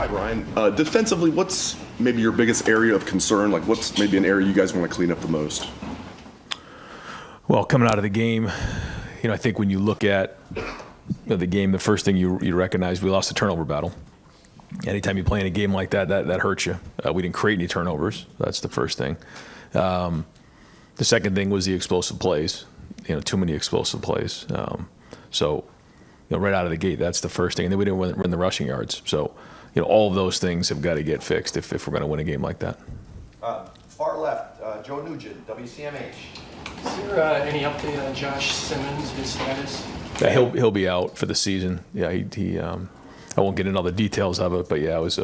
Hi, Ryan. Defensively, what's maybe your biggest area of concern? Like, what's maybe an area you guys want to clean up the most? Well, coming out of the game, I think when you look at the game, the first thing you recognize, we lost the turnover battle. Anytime you play in a game like that, that hurts you. We didn't create any turnovers. That's the first thing. The second thing was the explosive plays. Too many explosive plays. So right out of the gate, that's the first thing. And then we didn't win the rushing yards. So, all of those things have got to get fixed if we're going to win a game like that. Far left, Joe Nugent, WCMH. Is there any update on Josh Simmons, his status? Yeah, he'll be out for the season. Yeah, he I won't get into all the details of it, but yeah, it's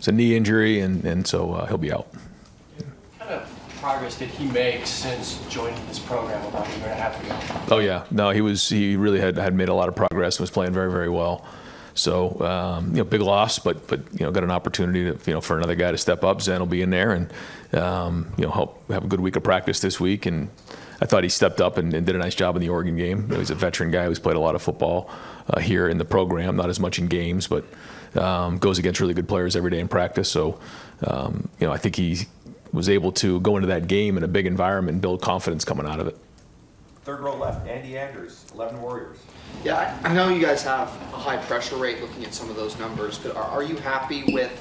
a knee injury, and so he'll be out. What kind of progress did he make since joining this program about a year and a half ago? Oh yeah, no, he really had made a lot of progress and was playing very, very well. So big loss, but got an opportunity to for another guy to step up. Zen will be in there and help have a good week of practice this week. And I thought he stepped up and did a nice job in the Oregon game. He's a veteran guy who's played a lot of football here in the program, not as much in games, but goes against really good players every day in practice. So I think he was able to go into that game in a big environment and build confidence coming out of it. Third row left, Andy Anders, 11 Warriors. Yeah, I know you guys have a high pressure rate looking at some of those numbers, but are you happy with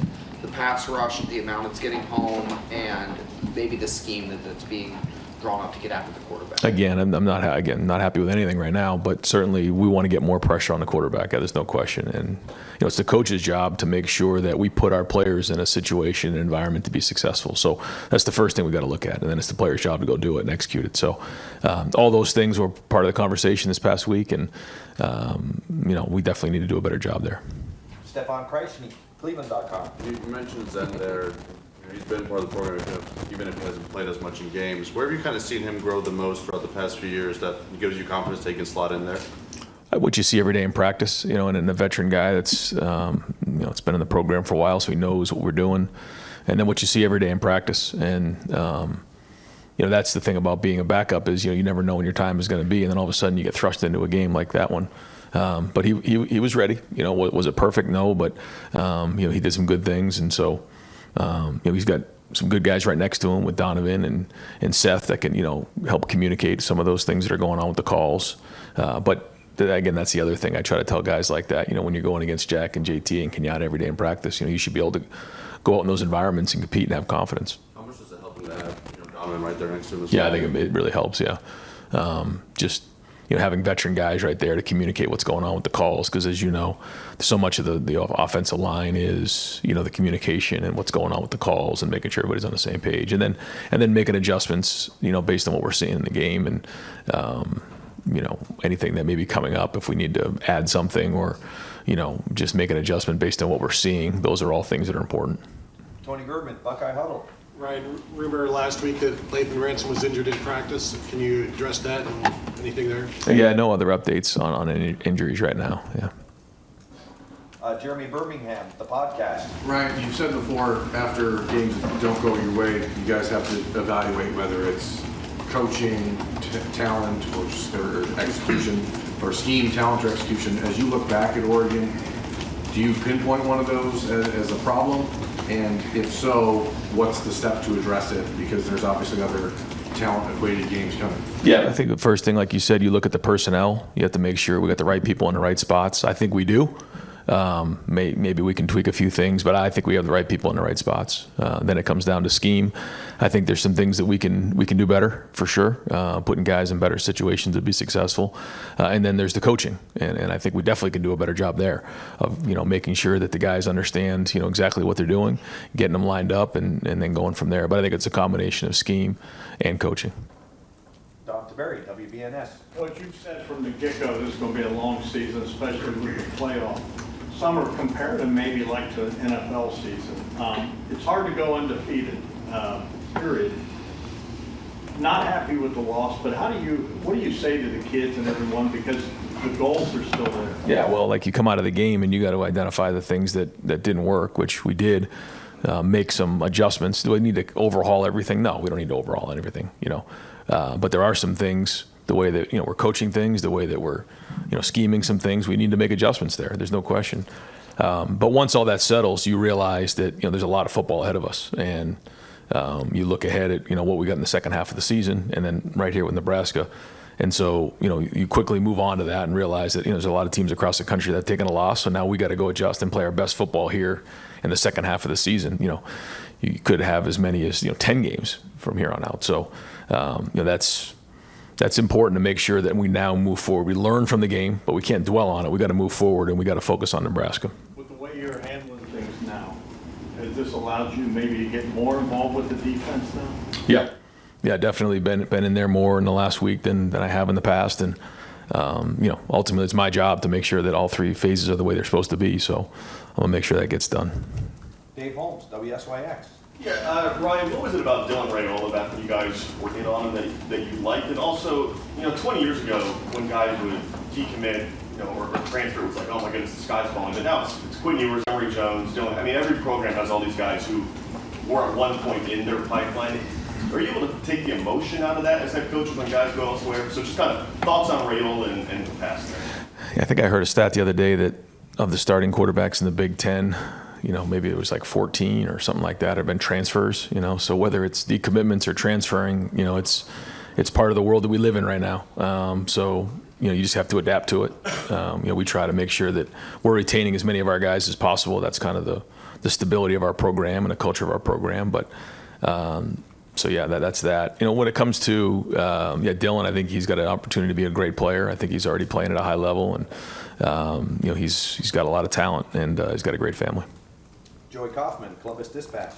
the pass rush, the amount it's getting home, and maybe the scheme that's being drawn up to get after the quarterback? Again, I'm not happy with anything right now, but certainly we want to get more pressure on the quarterback. There's no question, and it's the coach's job to make sure that we put our players in a situation, an environment to be successul. So that's the first thing we got to look at, and then it's the player's job to go do it and execute it. So all those things were part of the conversation this past week, and we definitely need to do a better job there. Stefan Kreisny, Cleveland.com. You mentioned Zen there. He's been part of the program, even if he hasn't played as much in games. Where have you kind of seen him grow the most throughout the past few years that gives you confidence that he can slot in there? What you see every day in practice, and a veteran guy that's, it's been in the program for a while, so he knows what we're doing. And then what you see every day in practice. And, that's the thing about being a backup is, you never know when your time is going to be. And then all of a sudden you get thrust into a game like that one. But he was ready. Was it perfect? No, but, he did some good things. And so, he's got some good guys right next to him with Donovan and Seth that can, help communicate some of those things that are going on with the calls. But again, that's the other thing I try to tell guys like that. When you're going against Jack and JT and Kenyatta every day in practice, you should be able to go out in those environments and compete and have confidence. How much does it help him to have Donovan right there next to him as well? well? I think it really helps, yeah. Just having veteran guys right there to communicate what's going on with the calls, because as you know, so much of the offensive line is the communication and what's going on with the calls and making sure everybody's on the same page, and then making adjustments based on what we're seeing in the game, and anything that may be coming up if we need to add something or just make an adjustment based on what we're seeing. Those are all things that are important. Tony Girdman, Buckeye Huddle. Ryan, rumor last week that Lathan Ransom was injured in practice. Can you address that and anything there? Yeah, no other updates on any injuries right now. Yeah. Jeremy Birmingham, the podcast. Ryan, you said before, after games that don't go your way, you guys have to evaluate whether it's coaching, talent, or execution, or scheme, talent, or execution. As you look back at Oregon, do you pinpoint one of those as a problem? And if so, what's the step to address it? Because there's obviously other talent-equated games coming. Yeah, I think the first thing, like you said, you look at the personnel. You have to make sure we got the right people in the right spots. I think we do. Maybe we can tweak a few things, but I think we have the right people in the right spots. Then it comes down to scheme. I think there's some things that we can do better for sure, putting guys in better situations to be successful. And then there's the coaching, and I think we definitely can do a better job there of making sure that the guys understand exactly what they're doing, getting them lined up, and then going from there. But I think it's a combination of scheme and coaching. Don Taberry, WBNS. Coach, you've said from the get-go this is going to be a long season, especially with the playoff. Some are compared to maybe like to an NFL season. It's hard to go undefeated, period. Not happy with the loss, but what do you say to the kids and everyone, because the goals are still there? Yeah, well, like you come out of the game and you got to identify the things that didn't work, which we did. Make some adjustments. Do we need to overhaul everything? No, we don't need to overhaul everything, but there are some things, the way that we're coaching things, the way that we're scheming some things, we need to make adjustments there. There's no question. But once all that settles, you realize that there's a lot of football ahead of us, and you look ahead at what we got in the second half of the season, and then right here with Nebraska. And so, you quickly move on to that and realize that, there's a lot of teams across the country that have taken a loss. So now we got to go adjust and play our best football here in the second half of the season. You could have as many as, 10 games from here on out. So, that's important to make sure that we now move forward. We learn from the game, but we can't dwell on it. We got to move forward, and we got to focus on Nebraska. With the way you're handling things now, has this allowed you maybe to get more involved with the defense now? Yeah, definitely been in there more in the last week than I have in the past, and ultimately it's my job to make sure that all three phases are the way they're supposed to be. So I'm gonna make sure that gets done. Dave Holmes, WSYX. Yeah, Ryan, what was it about Dylan Rayola back when you guys were in on him that you liked? And also, 20 years ago when guys would decommit, or transfer, it was like, oh my goodness, the sky's falling. But now it's Quinn Ewers, Emory Jones, Dylan. I mean, every program has all these guys who were at one point in their pipeline. Are you able to take the emotion out of that as head coach when guys go elsewhere? So just kind of thoughts on Rayola and the past there. Yeah, I think I heard a stat the other day that of the starting quarterbacks in the Big Ten, maybe it was like 14 or something like that have been transfers. So whether it's decommitments or transferring, it's part of the world that we live in right now. So you just have to adapt to it. We try to make sure that we're retaining as many of our guys as possible. That's kind of the stability of our program and the culture of our program. But so yeah, that's that. When it comes to Dylan, I think he's got an opportunity to be a great player. I think he's already playing at a high level, and he's got a lot of talent, and he's got a great family. Joey Kaufman, Columbus Dispatch.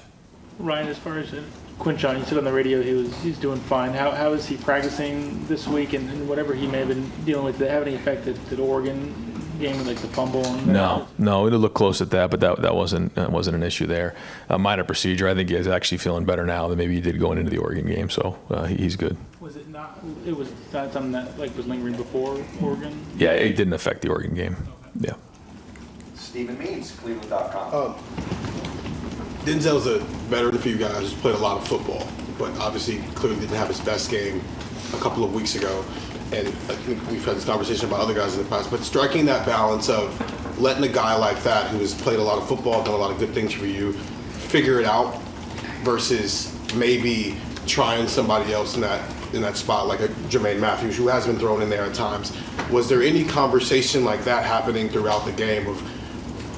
Ryan, as far as Quinchon, you said on the radio he's doing fine. How is he practicing this week, and whatever he may have been dealing with, did it have any effect at the Oregon game with like the fumble? No, it'll look close at that, but that wasn't an issue there. Minor procedure. I think he's actually feeling better now than maybe he did going into the Oregon game, so he's good. Was it not? It was not something that was lingering before Oregon? Yeah, it didn't affect the Oregon game. Okay. Yeah. Stephen Means, Cleveland.com. Denzel's a veteran for you guys who's played a lot of football, but obviously clearly didn't have his best game a couple of weeks ago. And I think we've had this conversation about other guys in the past, but striking that balance of letting a guy like that who has played a lot of football, done a lot of good things for you, figure it out versus maybe trying somebody else in that spot, like a Jermaine Matthews, who has been thrown in there at times. Was there any conversation like that happening throughout the game of,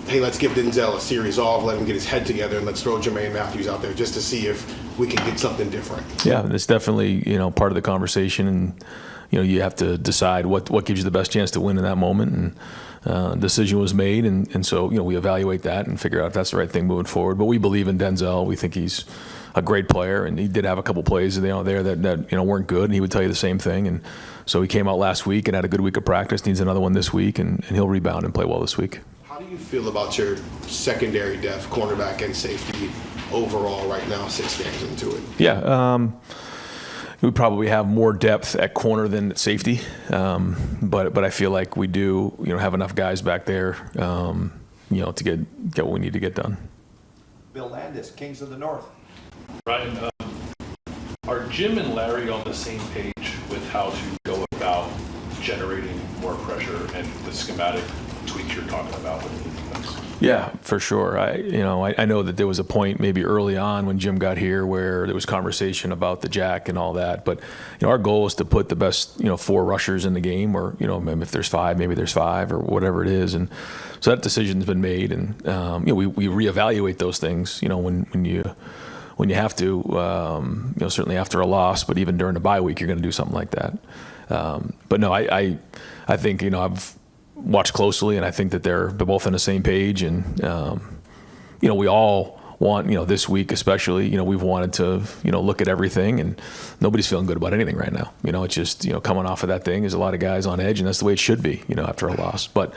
hey, let's give Denzel a series off, let him get his head together, and let's throw Jermaine Matthews out there just to see if we can get something different? Yeah, it's definitely part of the conversation, and you have to decide what gives you the best chance to win in that moment. And decision was made, and so we evaluate that and figure out if that's the right thing moving forward. But we believe in Denzel. We think he's a great player, and he did have a couple plays there that weren't good, and he would tell you the same thing. And so he came out last week and had a good week of practice. Needs another one this week, and he'll rebound and play well this week. How do you feel about your secondary depth, cornerback and safety overall right now, 6 games into it? Yeah. We probably have more depth at corner than at safety, but I feel like we do have enough guys back there to get what we need to get done. Bill Landis, Kings of the North. Ryan, are Jim and Larry on the same page with how to go about generating more pressure and the schematic tweaks you're talking about with the defense? Yeah, for sure. I know that there was a point maybe early on when Jim got here where there was conversation about the jack and all that. But our goal is to put the best 4 rushers in the game, or if there's 5, maybe there's 5 or whatever it is. And so that decision's been made, and we reevaluate those things. When you have to, certainly after a loss, but even during the bye week, you're going to do something like that. But no, I think I've watched closely, and I think that they're both on the same page. And we all want this week especially. We've wanted to look at everything, and nobody's feeling good about anything right now. It's just coming off of that thing. There's a lot of guys on edge, and that's the way it should be. After a loss, but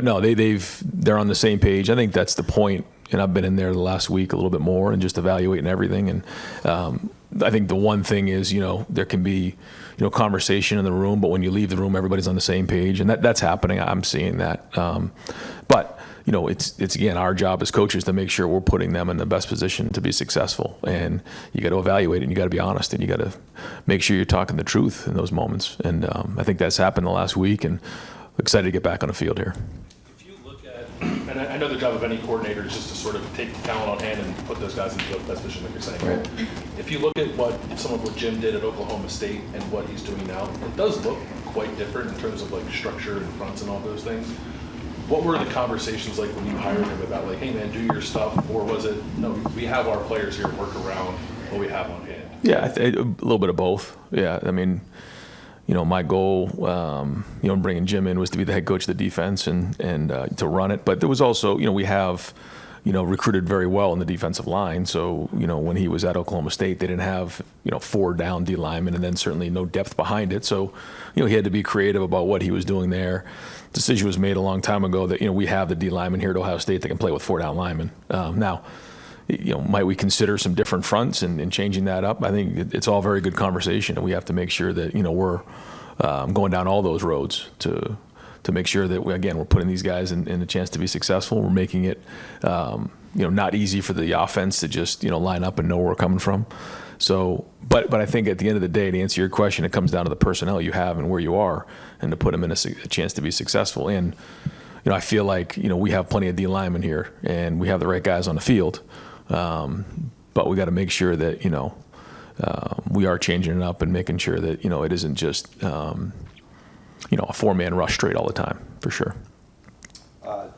no, they're on the same page. I think that's the point. And I've been in there the last week a little bit more and just evaluating everything. And I think the one thing is, there can be, conversation in the room, but when you leave the room, everybody's on the same page, and that's happening. I'm seeing that. But it's again our job as coaches to make sure we're putting them in the best position to be successful. And you got to evaluate it, and you got to be honest, and you got to make sure you're talking the truth in those moments. And I think that's happened the last week, and excited to get back on the field here. If you look at And I know the job of any coordinator is just to sort of take the talent on hand and put those guys into the best position, like you're saying. Right. If you look at some of what Jim did at Oklahoma State and what he's doing now, it does look quite different in terms of like structure and fronts and all those things. What were the conversations like when you hired him about like, hey man, do your stuff, or was it, no, we have our players here, work around what we have on hand? Yeah, a little bit of both. Yeah, I mean, my goal, bringing Jim in was to be the head coach of the defense and to run it. But there was also, we have, recruited very well in the defensive line. So, when he was at Oklahoma State, they didn't have, 4 down D linemen and then certainly no depth behind it. So, he had to be creative about what he was doing there. Decision was made a long time ago that, we have the D linemen here at Ohio State that can play with 4 down linemen. Now, might we consider some different fronts and changing that up? I think it's all very good conversation, and we have to make sure that we're going down all those roads to make sure that we're putting these guys in a chance to be successful. We're making it not easy for the offense to just line up and know where we're coming from. So, but I think at the end of the day, to answer your question, it comes down to the personnel you have and where you are, and to put them in a chance to be successful. And I feel like we have plenty of D linemen here, and we have the right guys on the field. But we got to make sure that we are changing it up and making sure that it isn't just a 4-man rush straight all the time, for sure.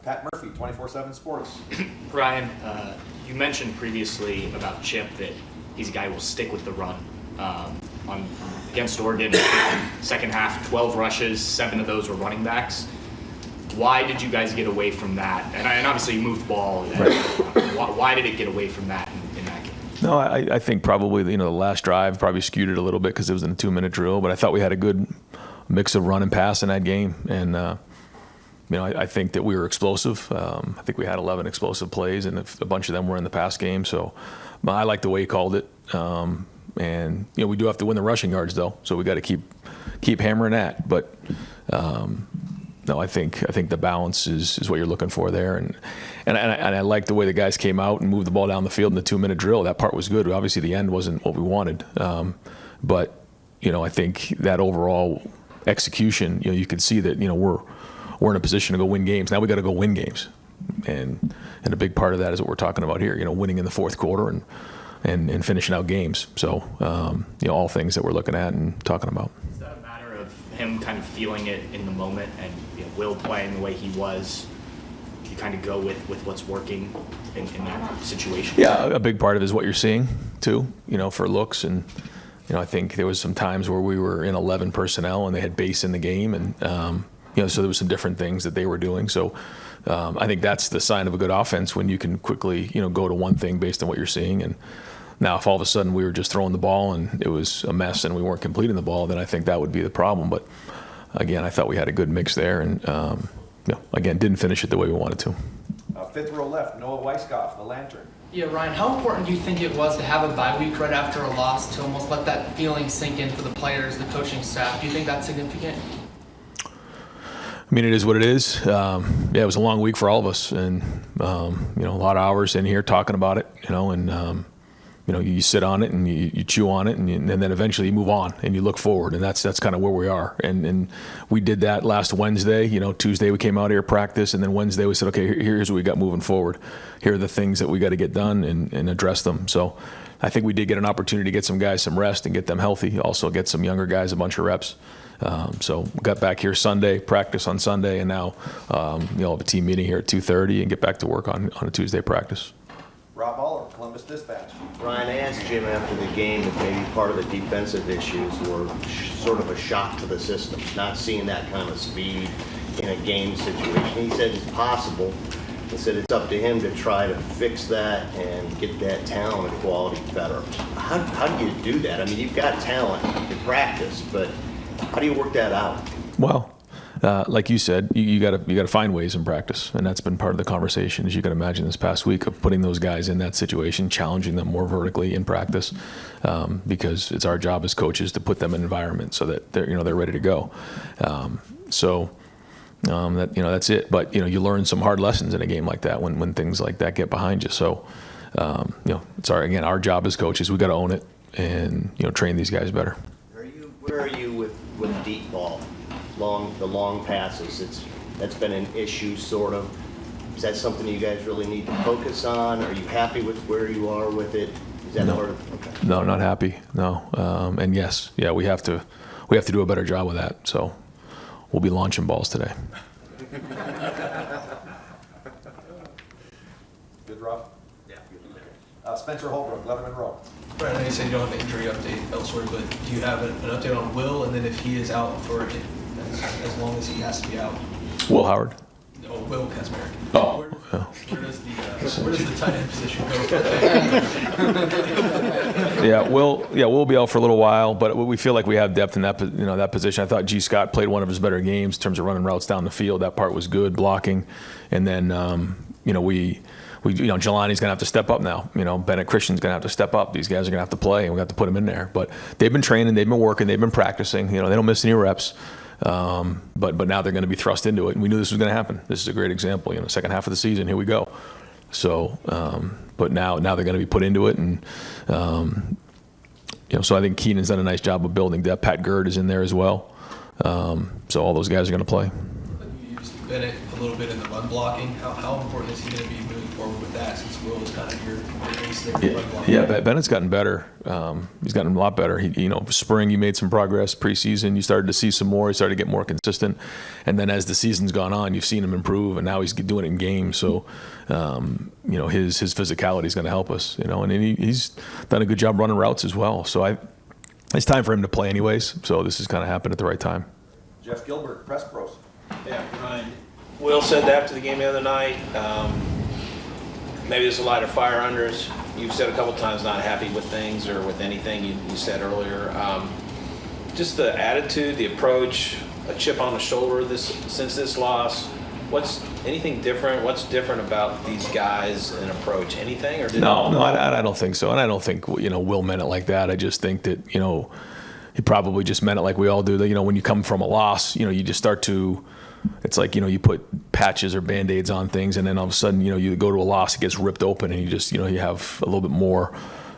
Pat Murphy, 24/7 Sports. Ryan, you mentioned previously about Chip that he's a guy who will stick with the run. Against Oregon, second half, 12 rushes, 7 of those were running backs. Why did you guys get away from that? And obviously you moved the ball. Right. Why did it get away from that in that game? No, I think probably the last drive probably skewed it a little bit because it was in a 2-minute drill. But I thought we had a good mix of run and pass in that game, and I think that we were explosive. I think we had 11 explosive plays, and a bunch of them were in the pass game. So I like the way he called it. And we do have to win the rushing yards though, so we got to keep hammering that. But no, I think the balance is what you're looking for there, and I like the way the guys came out and moved the ball down the field in the 2-minute drill. That part was good. Obviously, the end wasn't what we wanted, but I think that overall execution, you could see that we're in a position to go win games. Now we got to go win games, and a big part of that is what we're talking about here. Winning in the fourth quarter and finishing out games. So all things that we're looking at and talking about. Is that a matter of him kind of feeling it in the moment and Will playing the way he was? You kind of go with what's working in that situation? Yeah, a big part of it is what you're seeing too, for looks. And I think there was some times where we were in 11 personnel and they had base in the game, and so there was some different things that they were doing. So I think that's the sign of a good offense, when you can quickly go to one thing based on what you're seeing. And now if all of a sudden we were just throwing the ball and it was a mess and we weren't completing the ball, then I think that would be the problem. But again, I thought we had a good mix there, and again, didn't finish it the way we wanted to. Fifth row left, Noah Weisskopf, the Lantern. Yeah, Ryan, how important do you think it was to have a bye week right after a loss to almost let that feeling sink in for the players, the coaching staff? Do you think that's significant? I mean, it is what it is. It was a long week for all of us, and a lot of hours in here talking about it. And you sit on it and you chew on it, and then eventually you move on and you look forward, and that's kind of where we are. And we did that last Wednesday. Tuesday we came out here practice, and then Wednesday we said, okay, here's what we got moving forward. Here are the things that we got to get done and address them. So I think we did get an opportunity to get some guys some rest and get them healthy. Also get some younger guys a bunch of reps. So we got back here Sunday, practice on Sunday, and now have a team meeting here at 2:30 and get back to work on a Tuesday practice. Rob Aller, Columbus Dispatch. Ryan, I asked Jim after the game if maybe part of the defensive issues were sort of a shock to the system, not seeing that kind of speed in a game situation. He said it's possible. He said it's up to him to try to fix that and get that talent and quality better. How do you do that? I mean, you've got talent in practice, but how do you work that out? Well, like you said, you got to find ways in practice, and that's been part of the conversation, as you can imagine, this past week, of putting those guys in that situation, challenging them more vertically in practice, because it's our job as coaches to put them in an environment so that they're ready to go. That's it. But you learn some hard lessons in a game like that when things like that get behind you. So it's our job as coaches. We got to own it and train these guys better. Where are you with deep ball, the long passes? That's been an issue sort of Is that something you guys really need to focus on? Are you happy with where you are with it? Is that No. part of, okay. No, not happy. No. And yes, yeah, we have to do a better job with that. So we'll be launching balls today. Good, Rob? Yeah. Spencer Holbrook, Letterman Row. Right, I know you said you don't have an injury update elsewhere, but do you have an update on Will? And then if he is out for as long as he has to be out? Will Howard. Oh, Will Kazmarek. Oh. Where does the tight end position go for that? Yeah, we'll be out for a little while, but we feel like we have depth in that position. I thought G. Scott played one of his better games in terms of running routes down the field. That part was good, blocking, and then Jelani's going to have to step up now. Bennett Christian's going to have to step up. These guys are going to have to play, and we have to put them in there. But they've been training, they've been working, they've been practicing. They don't miss any reps. But now they're going to be thrust into it, and we knew this was going to happen. This is a great example. Second half of the season, here we go. So, but now they're going to be put into it, and so I think Keenan's done a nice job of building depth. Pat Gerd is in there as well. So all those guys are going to play. You used Bennett a little bit in the run blocking. How important is he going to be moving forward with that, since Will is kind of your ace there with run blocking? Yeah, Bennett's gotten better. He's gotten a lot better. Spring, he made some progress. Preseason, you started to see some more. He started to get more consistent. And then as the season's gone on, you've seen him improve, and now he's doing it in games. So, his physicality is going to help us, and he's done a good job running routes as well. So it's time for him to play anyways. So this has kind of happened at the right time. Jeff Gilbert, Press Pros. Yeah, Ryan. Will said that after the game the other night. Maybe there's a lot of fire unders. You've said a couple times not happy with things or with anything you said earlier. Just the attitude, the approach, a chip on the shoulder since this loss. What's anything different? What's different about these guys and approach? Anything or No, I don't think so, and I don't think Will meant it like that. I just think that he probably just meant it like we all do. That when you come from a loss, you just start to. It's like you put patches or band-aids on things, and then all of a sudden you go to a loss, it gets ripped open, and you just you have a little bit more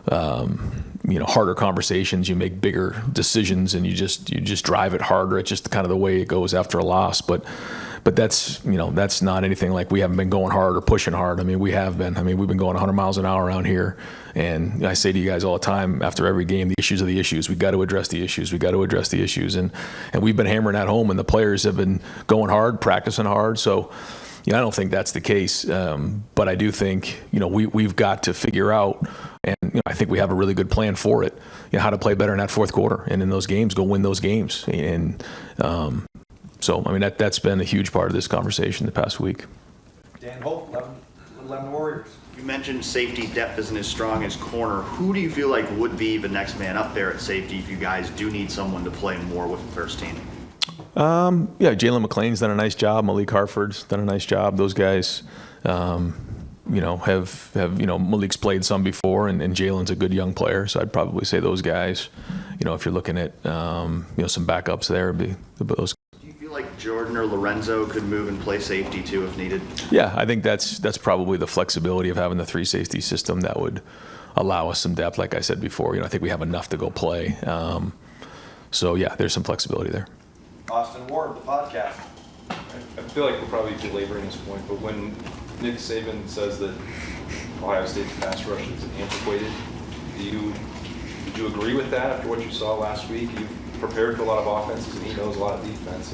harder conversations. You make bigger decisions, and you just drive it harder. It's just kind of the way it goes after a loss, but that's that's not anything like we haven't been going hard or pushing hard. I mean, we have been. I mean, we've been going 100 miles an hour around here, and I say to you guys all the time after every game, the issues are the issues. We got to address the issues. We got to address the issues, and we've been hammering that home, and the players have been going hard, practicing hard. So, I don't think that's the case, but I do think we've got to figure out, and I think we have a really good plan for it. How to play better in that fourth quarter, and in those games, go win those games, and. So, I mean, that's been a huge part of this conversation the past week. Dan Holt, 11 Warriors. You mentioned safety depth isn't as strong as corner. Who do you feel like would be the next man up there at safety if you guys do need someone to play more with the first team? Yeah, Jalen McLean's done a nice job. Malik Harford's done a nice job. Those guys, have Malik's played some before, and Jalen's a good young player. So I'd probably say those guys. If you're looking at some backups there, would be those. Like Jordan or Lorenzo could move and play safety too if needed? Yeah, I think that's probably the flexibility of having the 3 safety system that would allow us some depth. Like I said before, I think we have enough to go play. So yeah, there's some flexibility there. Austin Ward, the podcast. I feel like we're probably belaboring this point, but when Nick Saban says that Ohio State's pass rush is antiquated, would you agree with that after what you saw last week? You prepared for a lot of offenses, and he knows a lot of defense.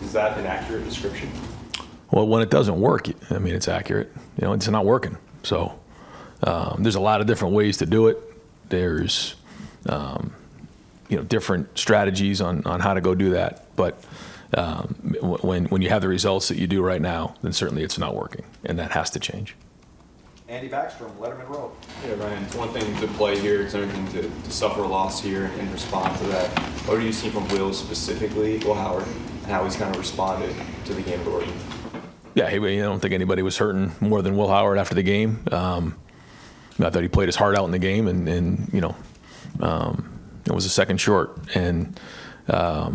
Is that an accurate description? Well, when it doesn't work, I mean, it's accurate. It's not working. So there's a lot of different ways to do it. There's different strategies on how to go do that. But when you have the results that you do right now, then certainly it's not working, and that has to change. Andy Backstrom, Letterman Road. Yeah, Ryan, it's one thing to play here, it's another thing to suffer a loss here and respond to that. What do you see from Will specifically, Will Howard, and how he's kind of responded to the game at Oregon? Yeah, I don't think anybody was hurting more than Will Howard after the game. I thought he played his heart out in the game, and it was a second short. And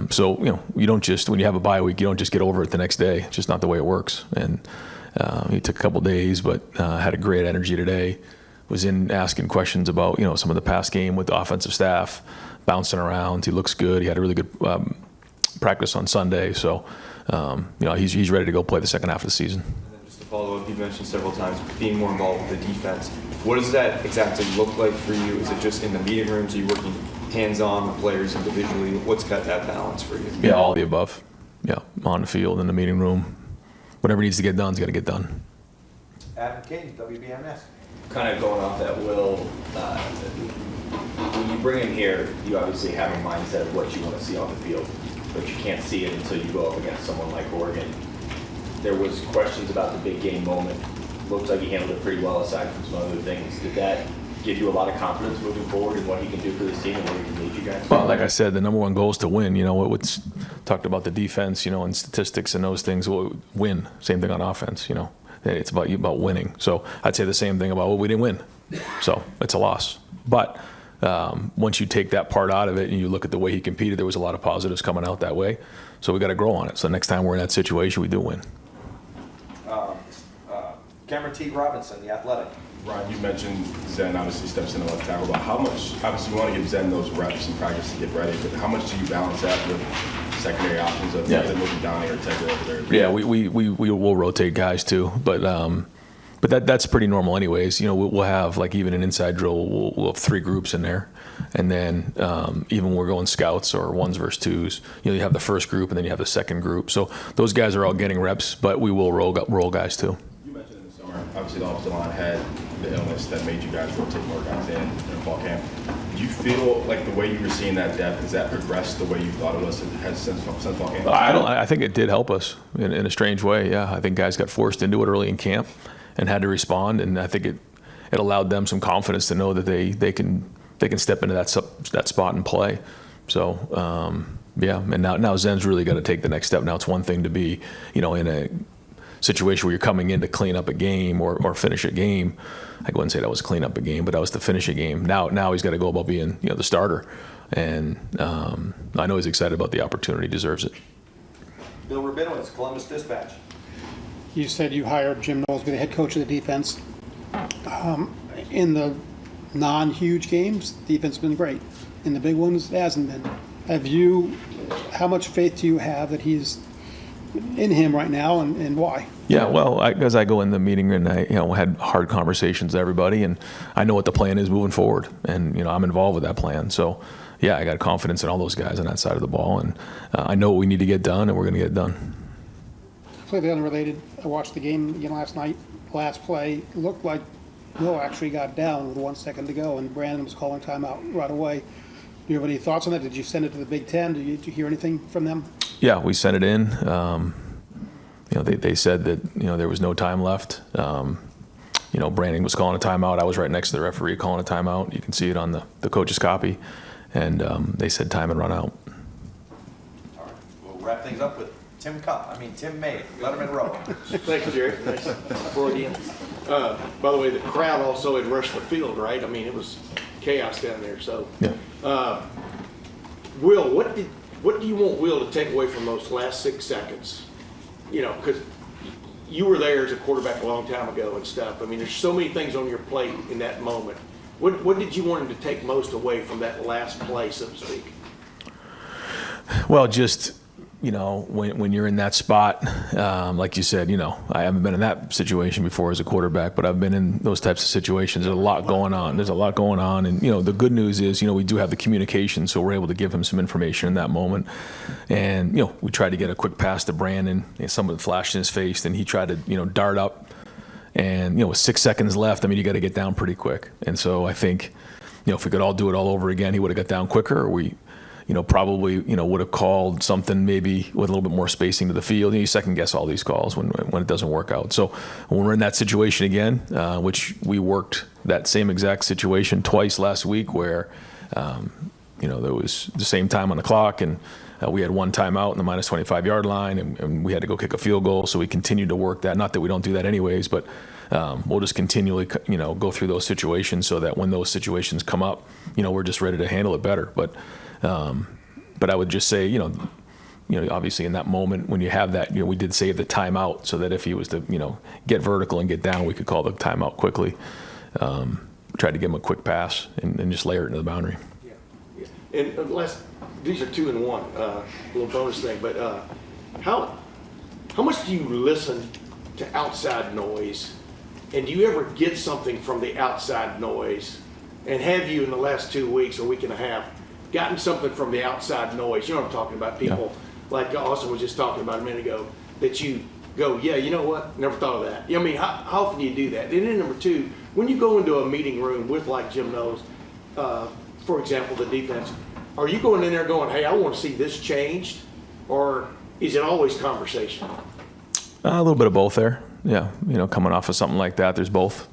so, you don't just, when you have a bye week, you don't just get over it the next day. It's just not the way it works. And he took a couple days, but had a great energy today. Was in asking questions about some of the past game with the offensive staff, bouncing around. He looks good. He had a really good practice on Sunday. So, he's ready to go play the second half of the season. Just to follow up, you mentioned several times being more involved with the defense. What does that exactly look like for you? Is it just in the meeting rooms? Are you working hands-on with players individually? What's got that balance for you? Yeah, all the above. Yeah, on the field, in the meeting room. Whatever needs to get done is got to get done. Adam King, WBMS. Kind of going off that, Will, when you bring him here, you obviously have a mindset of what you want to see on the field, but you can't see it until you go up against someone like Oregon. There was questions about the big game moment. Looks like he handled it pretty well aside from some other things. Did that give you a lot of confidence moving forward in what he can do for this team and where he can lead you guys? Well, like I said, the number one goal is to win. What's talked about the defense, and statistics and those things. Well, win. Same thing on offense. It's about winning. So I'd say the same thing about, well, we didn't win, so it's a loss. But once you take that part out of it and you look at the way he competed, there was a lot of positives coming out that way. So we got to grow on it. So next time we're in that situation, we do win. Cameron T. Robinson, The Athletic. Rod, you mentioned Zen obviously steps in the left tackle, but how much, obviously you want to give Zen those reps in practice to get ready, but how much do you balance that with secondary options of either moving Donnie or Tegra over there? Yeah, we will rotate guys too, but that's pretty normal anyways. We'll have, like, even an inside drill, we'll have 3 groups in there, and then even when we're going scouts or 1s versus 2s, you have the first group and then you have the second group. So those guys are all getting reps, but we will roll guys too. You mentioned in the summer, obviously the offensive line had the illness that made you guys rotate more guys in fall camp. Do you feel like the way you were seeing that depth, has that progressed the way you thought it was since fall camp? I think it did help us in a strange way. Yeah, I think guys got forced into it early in camp and had to respond, and I think it allowed them some confidence to know that they can step into that spot and play. So yeah, and now Zen's really got to take the next step. Now it's one thing to be in a situation where you're coming in to clean up a game or finish a game. I wouldn't say that was clean up a game, but that was to finish a game. Now he's got to go about being the starter, and I know he's excited about the opportunity. He deserves it. Bill Rabinowitz, Columbus Dispatch. You said you hired Jim Knowles to be the head coach of the defense. In the non-huge games, the defense has been great. In the big ones, it hasn't been. How much faith do you have that he's in him right now, and why? Yeah, well, as I go in the meeting and I had hard conversations with everybody, and I know what the plan is moving forward, and I'm involved with that plan. So yeah, I got confidence in all those guys on that side of the ball, and I know what we need to get done, and we're going to get it done. Completely unrelated, I watched the game again last night. Last play, it looked like Will actually got down with 1 second to go, and Brandon was calling timeout right away. Do you have any thoughts on that? Did you send it to the Big Ten? Did you hear anything from them? Yeah, we sent it in. They said that there was no time left. Brandon was calling a timeout. I was right next to the referee calling a timeout. You can see it on the coach's copy, and they said time and run out. All right, we'll wrap things up with Tim May, Letterman Row. Thank you, Jerry. Nice. By the way, the crowd also had rushed the field, right? I mean, it was chaos down there. So, yeah. Will, what do you want Will to take away from those last 6 seconds? Because you were there as a quarterback a long time ago and stuff. I mean, there's so many things on your plate in that moment. What did you want him to take most away from that last play, so to speak? Well, just when you're in that spot, like you said, I haven't been in that situation before as a quarterback, but I've been in those types of situations. There's a lot going on. And the good news is, we do have the communication, so we're able to give him some information in that moment. And we tried to get a quick pass to Brandon, and someone flashed in his face, and he tried to dart up. And with 6 seconds left, you got to get down pretty quick. And so I think, if we could all do it all over again, he would have got down quicker, or we probably, would have called something maybe with a little bit more spacing to the field. You second guess all these calls when it doesn't work out. So when we're in that situation again, which we worked that same exact situation twice last week where, there was the same time on the clock, and we had one timeout in the minus 25-yard line, and we had to go kick a field goal. So we continued to work that. Not that we don't do that anyways, but we'll just continually, go through those situations so that when those situations come up, we're just ready to handle it better. But I would just say, obviously in that moment when you have that, we did save the timeout so that if he was to, get vertical and get down, we could call the timeout quickly. Tried to give him a quick pass and just layer it into the boundary. Yeah. And last these are 2 and 1, little bonus thing, but how much do you listen to outside noise? And do you ever get something from the outside noise? And have you in the last 2 weeks or week and a half gotten something from the outside noise? You know what I'm talking about? People like Austin was just talking about a minute ago, that you go, yeah, you know what? Never thought of that. I mean, how often do you do that? And then number 2, when you go into a meeting room with, like Jim knows, for example, the defense, are you going in there going, hey, I want to see this changed? Or is it always conversation? A little bit of both there. Yeah, coming off of something like that, there's both.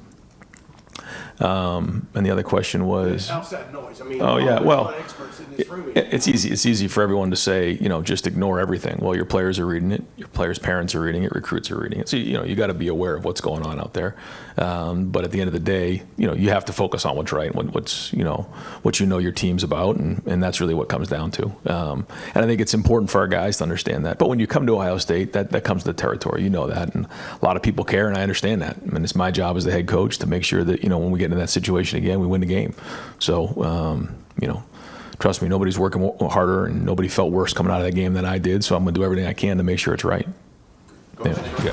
And the other question was outside noise. I mean, oh yeah, well, experts in this room. it's easy. It's easy for everyone to say, just ignore everything. Well, your players are reading it. Your players' parents are reading it. Recruits are reading it. So you got to be aware of what's going on out there. But at the end of the day, you have to focus on what's right, what your team's about, and that's really what comes down to. And I think it's important for our guys to understand that. But when you come to Ohio State, that comes to the territory. You know that, and a lot of people care, and I understand that. I mean, it's my job as the head coach to make sure that when we get in that situation again, we win the game. So, trust me, nobody's working harder and nobody felt worse coming out of that game than I did. So I'm going to do everything I can to make sure it's right. Yeah.